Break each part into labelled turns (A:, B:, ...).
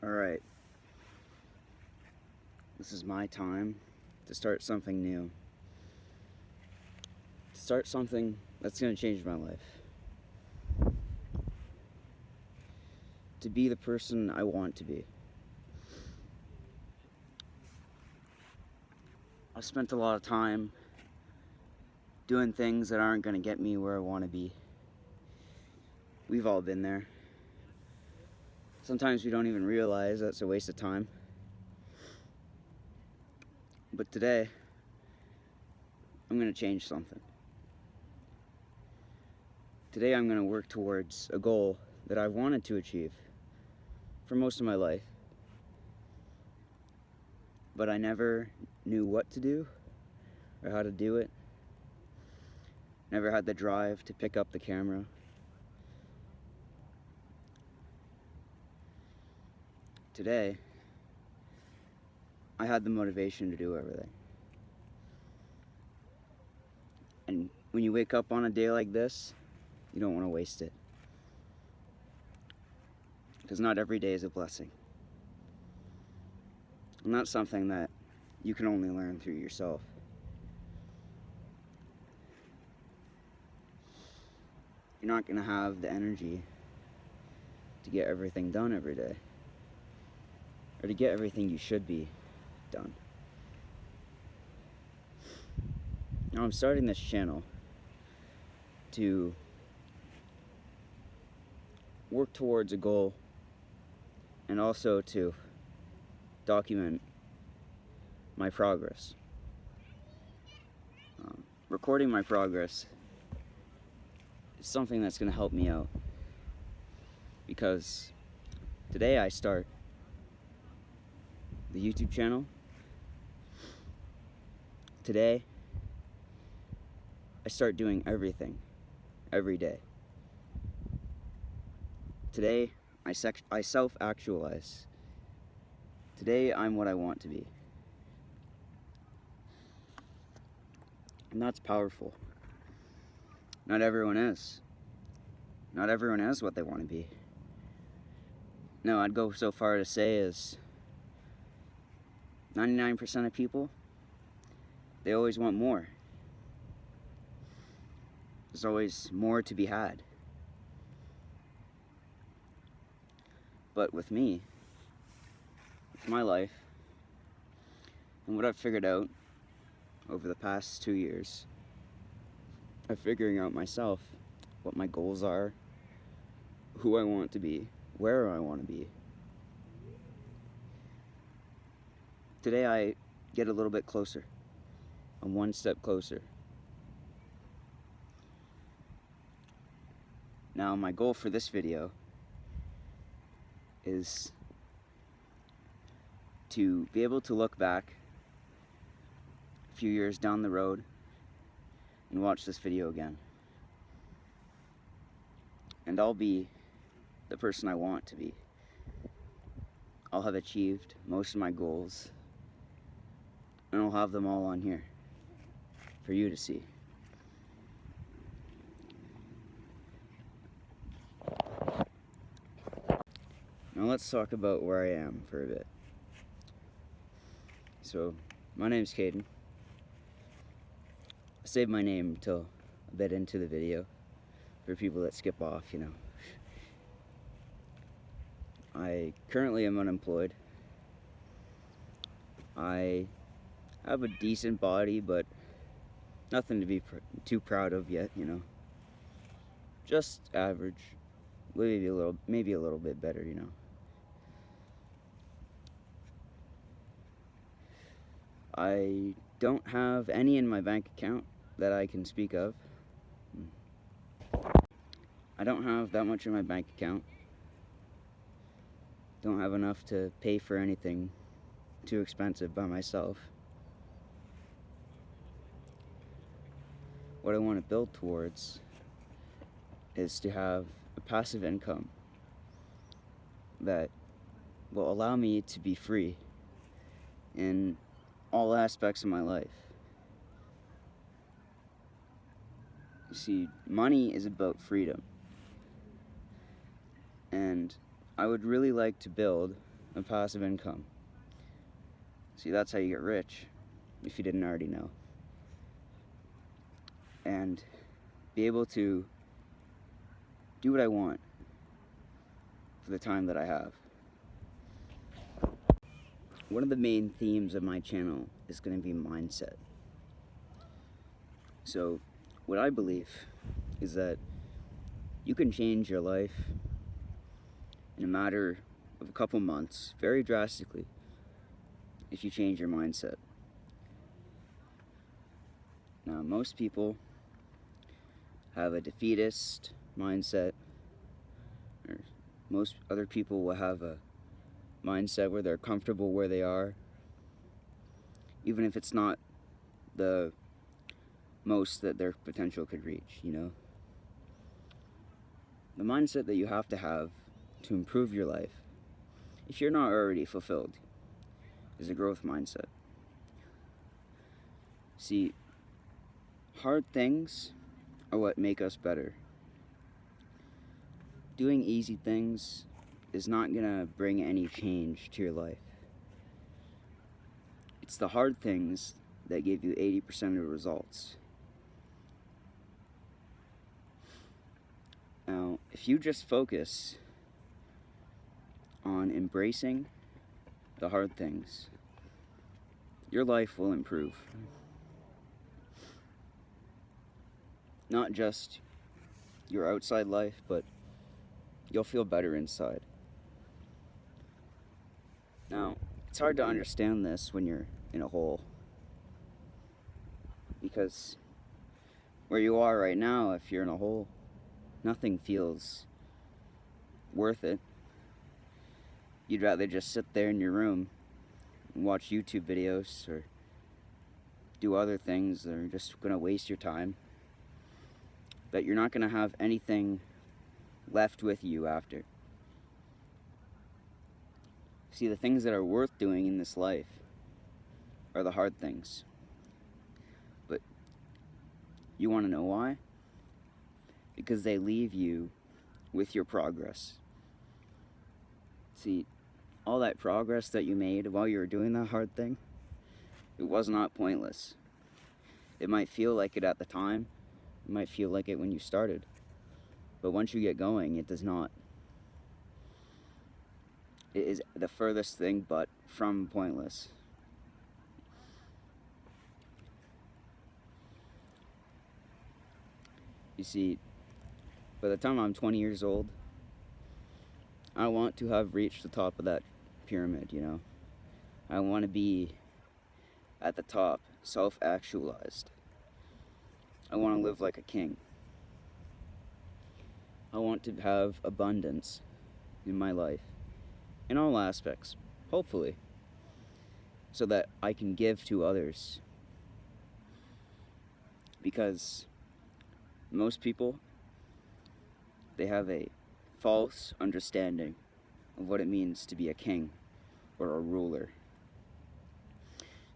A: Alright, this is my time to start something new. To start something that's going to change my life. To be the person I want to be. I spent a lot of time doing things that aren't going to get me where I want to be. We've all been there. Sometimes we don't even realize that's a waste of time. But today, I'm going to change something. Today I'm going to work towards a goal that I've wanted to achieve for most of my life. But I never knew what to do or how to do it. Never had the drive to pick up the camera. Today, I had the motivation to do everything. And when you wake up on a day like this, you don't want to waste it. Because not every day is a blessing. And that's something that you can only learn through yourself. You're not going to have the energy to get everything done every day, or to get everything you should be done. Now I'm starting this channel to work towards a goal and also to document my progress. Recording my progress is something that's going to help me out, because today I start the YouTube channel. Today I start doing everything every day. Today I self-actualize. Today I'm what I want to be. And that's powerful. Not everyone is. Not everyone is what they want to be. No, I'd go so far to say is 99% of people, they always want more. There's always more to be had. But with me, with my life, and what I've figured out over the past 2 years of figuring out myself, what my goals are, who I want to be, where I want to be. Today I get a little bit closer. I'm one step closer. Now my goal for this video is to be able to look back a few years down the road and watch this video again. And I'll be the person I want to be. I'll have achieved most of my goals, and I'll have them all on here for you to see. Now let's talk about where I am for a bit. So, my name's Caden. I saved my name till a bit into the video for people that skip off, you know. I currently am unemployed. I have a decent body, but nothing to be too proud of yet, you know. Just average. Maybe a little bit better, you know. I don't have any in my bank account that I can speak of. I don't have that much in my bank account. Don't have enough to pay for anything too expensive by myself. What I want to build towards is to have a passive income that will allow me to be free in all aspects of my life. You see, money is about freedom. And I would really like to build of passive income. See, that's how you get rich, if you didn't already know. And be able to do what I want for the time that I have. One of the main themes of my channel is going to be mindset. So, what I believe is that you can change your life in a matter of a couple months, very drastically, if you change your mindset. Now, most people have a defeatist mindset, or most other people will have a mindset where they're comfortable where they are, even if it's not the most that their potential could reach, you know? The mindset that you have to improve your life, if you're not already fulfilled, is a growth mindset. See, hard things are what make us better. Doing easy things is not gonna bring any change to your life. It's the hard things that give you 80% of the results. Now, if you just focus on embracing the hard things, your life will improve. Not just your outside life, but you'll feel better inside. Now, it's hard to understand this when you're in a hole, because where you are right now, if you're in a hole, nothing feels worth it. You'd rather just sit there in your room and watch YouTube videos or do other things that are just gonna waste your time, but you're not gonna have anything left with you after. See, the things that are worth doing in this life are the hard things. But you wanna know why? Because they leave you with your progress. See, all that progress that you made while you were doing that hard thing, it was not pointless. It might feel like it at the time, it might feel like it when you started, but once you get going, it does not. It is the furthest thing but from pointless. You see, by the time I'm 20 years old, I want to have reached the top of that pyramid, you know? I want to be at the top, self-actualized. I want to live like a king. I want to have abundance in my life, in all aspects, hopefully, so that I can give to others. Because most people, they have a false understanding of what it means to be a king or a ruler.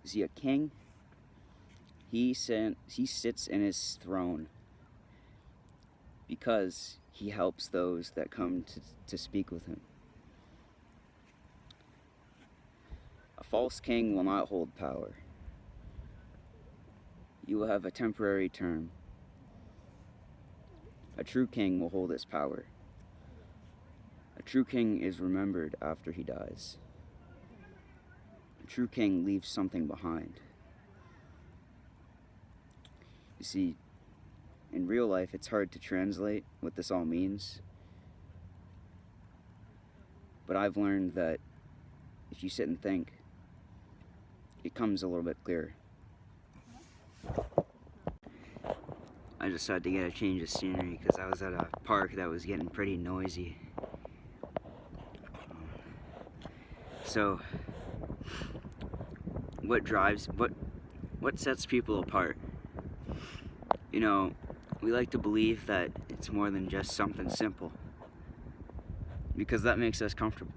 A: You see, a king, he sits in his throne because he helps those that come to speak with him. A false king will not hold power. You will have a temporary term. A true king will hold his power. A true king is remembered after he dies. A true king leaves something behind. You see, in real life, it's hard to translate what this all means. But I've learned that if you sit and think, it comes a little bit clearer. I just had to get a change of scenery because I was at a park that was getting pretty noisy. So, what sets people apart? You know, we like to believe that it's more than just something simple, because that makes us comfortable.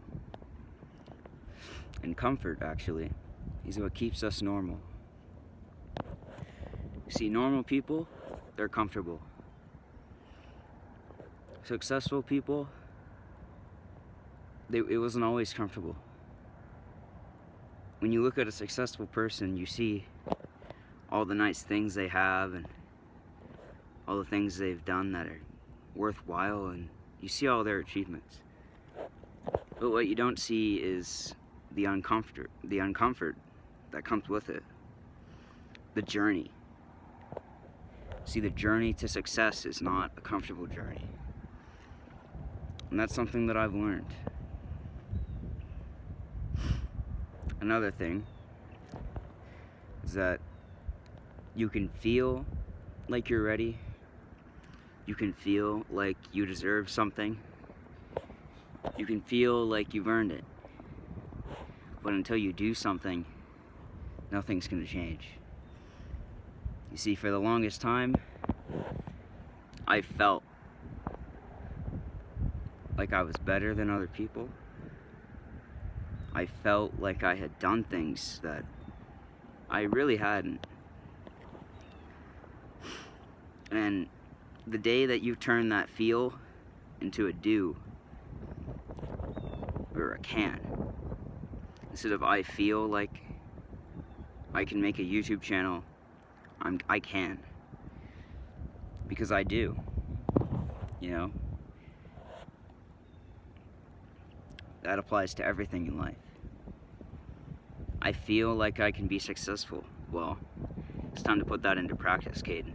A: And comfort, actually, is what keeps us normal. You see, normal people, they're comfortable. Successful people, it wasn't always comfortable. when you look at a successful person, you see all the nice things they have and all the things they've done that are worthwhile, and you see all their achievements. But what you don't see is the uncomfort that comes with it. The journey. See, the journey to success is not a comfortable journey. And that's something that I've learned. Another thing is that you can feel like you're ready. You can feel like you deserve something. You can feel like you've earned it. But until you do something, nothing's going to change. You see, for the longest time, I felt like I was better than other people. I felt like I had done things that I really hadn't. And the day that you turn that feel into a do, or a can, instead of I feel like I can make a YouTube channel, I can. Because I do. You know? That applies to everything in life. I feel like I can be successful. Well, it's time to put that into practice, Caden.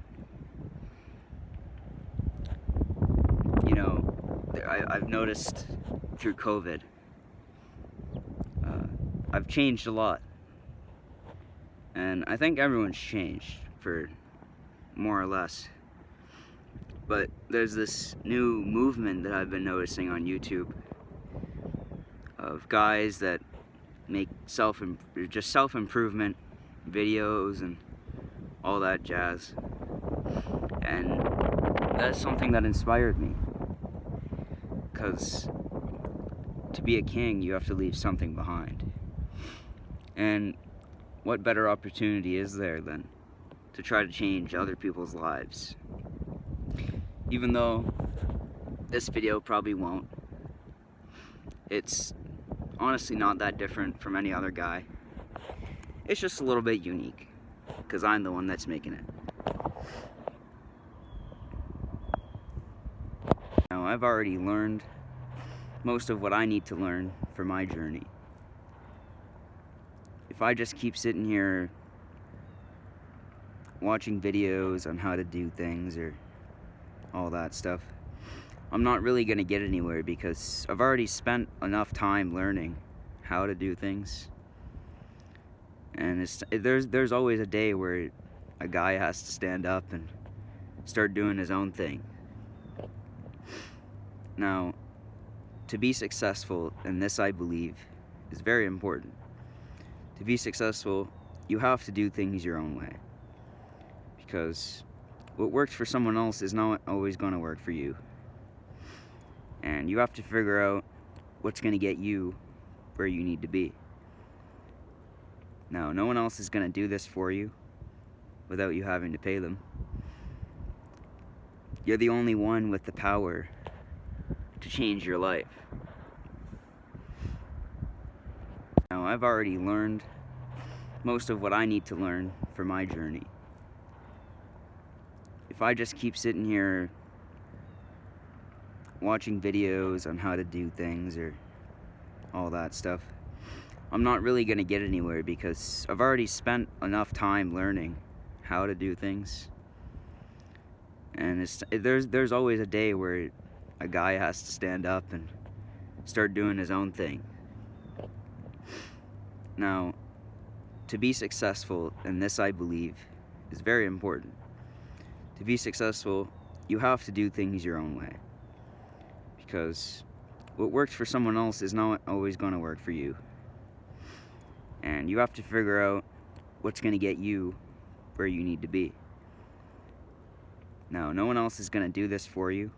A: You know, I've noticed through COVID, I've changed a lot. And I think everyone's changed, for more or less. But there's this new movement that I've been noticing on YouTube of guys that make self-improvement videos and all that jazz. And that's something that inspired me. Because to be a king, you have to leave something behind. And what better opportunity is there than to try to change other people's lives? Even though this video probably won't. It's honestly not that different from any other guy. It's just a little bit unique, because I'm the one that's making it. Now, I've already learned most of what I need to learn for my journey. If I just keep sitting here watching videos on how to do things or all that stuff, I'm not really going to get anywhere, because I've already spent enough time learning how to do things. And there's always a day where a guy has to stand up and start doing his own thing. Now, to be successful, and this I believe is very important, to be successful, you have to do things your own way. Because what works for someone else is not always going to work for you. And you have to figure out what's going to get you where you need to be. Now, no one else is going to do this for you without you having to pay them. You're the only one with the power to change your life. Now, I've already learned most of what I need to learn for my journey. If I just keep sitting here watching videos on how to do things or all that stuff, I'm not really going to get anywhere, because I've already spent enough time learning how to do things. And there's always a day where a guy has to stand up and start doing his own thing. Now, to be successful, and this I believe is very important, to be successful, you have to do things your own way. Because what works for someone else is not always going to work for you. And you have to figure out what's going to get you where you need to be. Now, no one else is going to do this for you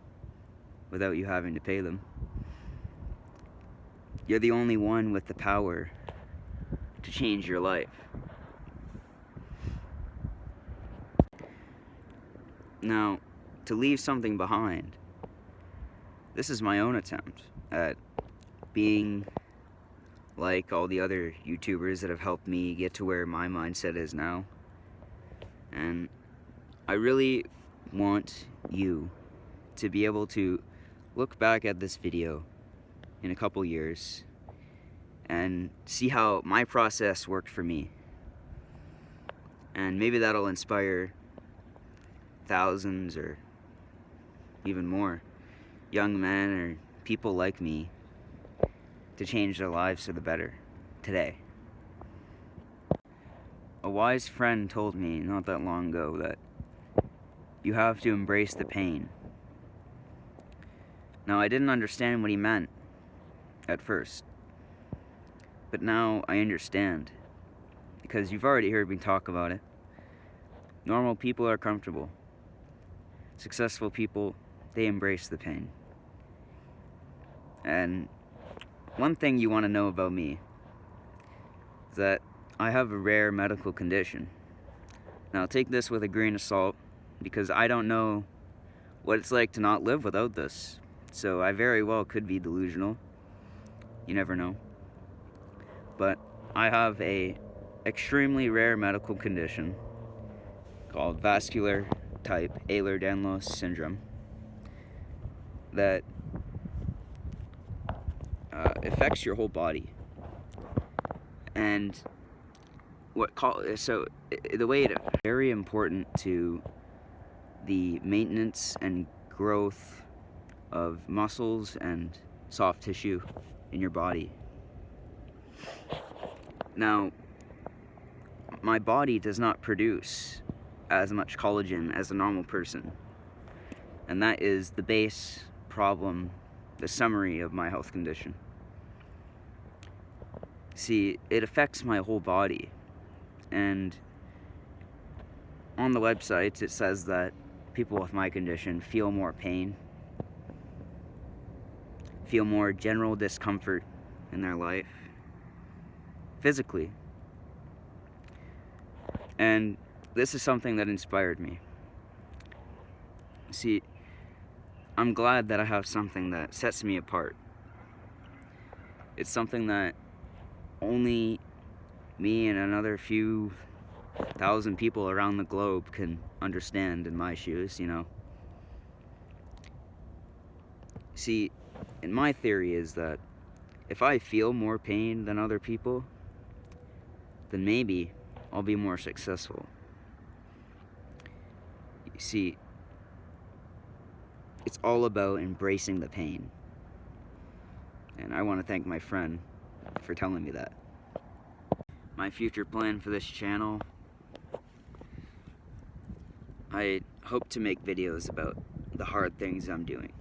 A: without you having to pay them. You're the only one with the power to change your life. Now, to leave something behind, this is my own attempt at being like all the other YouTubers that have helped me get to where my mindset is now. And I really want you to be able to look back at this video in a couple years and see how my process worked for me. And maybe that'll inspire thousands or even more young men or people like me to change their lives for the better today. A wise friend told me not that long ago that you have to embrace the pain. Now, I didn't understand what he meant at first, but now I understand, because you've already heard me talk about it. Normal people are comfortable. Successful people, they embrace the pain. And one thing you want to know about me is that I have a rare medical condition. Now, take this with a grain of salt, because I don't know what it's like to not live without this. So I very well could be delusional. You never know. But I have a extremely rare medical condition called vascular type Ehlers-Danlos syndrome that affects your whole body. And the way it's very important to the maintenance and growth of muscles and soft tissue in your body. Now, my body does not produce as much collagen as a normal person, and that is the base problem, the summary of my health condition. See, it affects my whole body, and on the websites it says that people with my condition feel more pain, feel more general discomfort in their life, physically. And this is something that inspired me. See, I'm glad that I have something that sets me apart. It's something that only me and another few thousand people around the globe can understand in my shoes, you know. See, and my theory is that if I feel more pain than other people, then maybe I'll be more successful. You see, it's all about embracing the pain. And I want to thank my friend for telling me that. My future plan for this channel, I hope to make videos about the hard things I'm doing.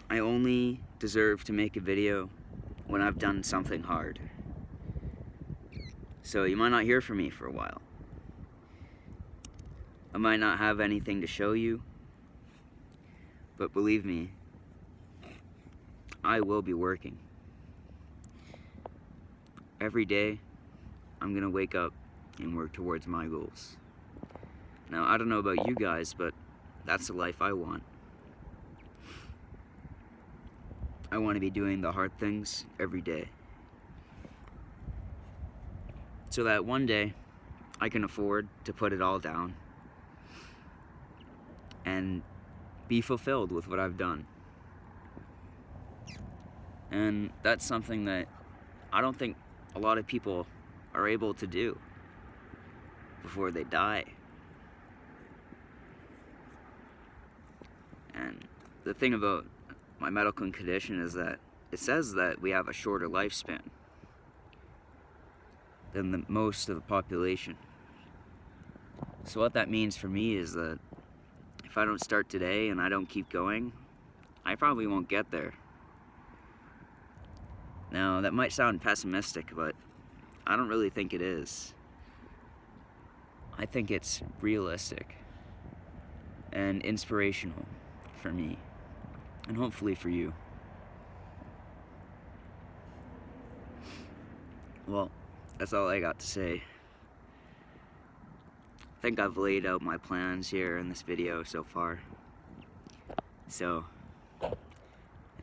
A: I only deserve to make a video when I've done something hard. So you might not hear from me for a while. I might not have anything to show you, but believe me, I will be working. Every day, I'm gonna wake up and work towards my goals. Now, I don't know about you guys, but that's the life I want. I want to be doing the hard things every day, so that one day I can afford to put it all down and be fulfilled with what I've done. And that's something that I don't think a lot of people are able to do before they die. And the thing about my medical condition is that it says that we have a shorter lifespan than most of the population. So what that means for me is that if I don't start today and I don't keep going, I probably won't get there. Now, that might sound pessimistic, but I don't really think it is. I think it's realistic and inspirational for me, and hopefully for you. Well, that's all I got to say. I think I've laid out my plans here in this video so far. So,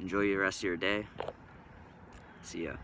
A: enjoy the rest of your day. See ya.